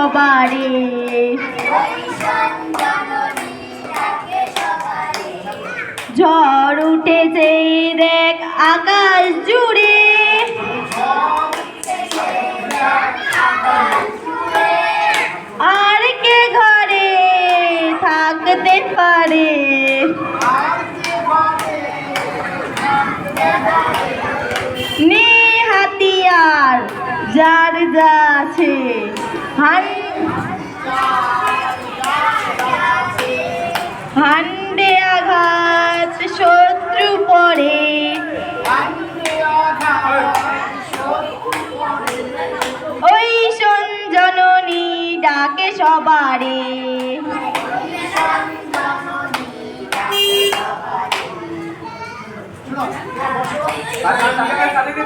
সবারে। ঝড় উঠেছে দেখ আকাশ জুড়ে, আর কে ঘরে থাকতে পারে? নে হাতিয়ার যার যা আছে, হান্ডে আঘাত শত্রু পড়ে, ওই সঞ্জননী ডাকে সবারে।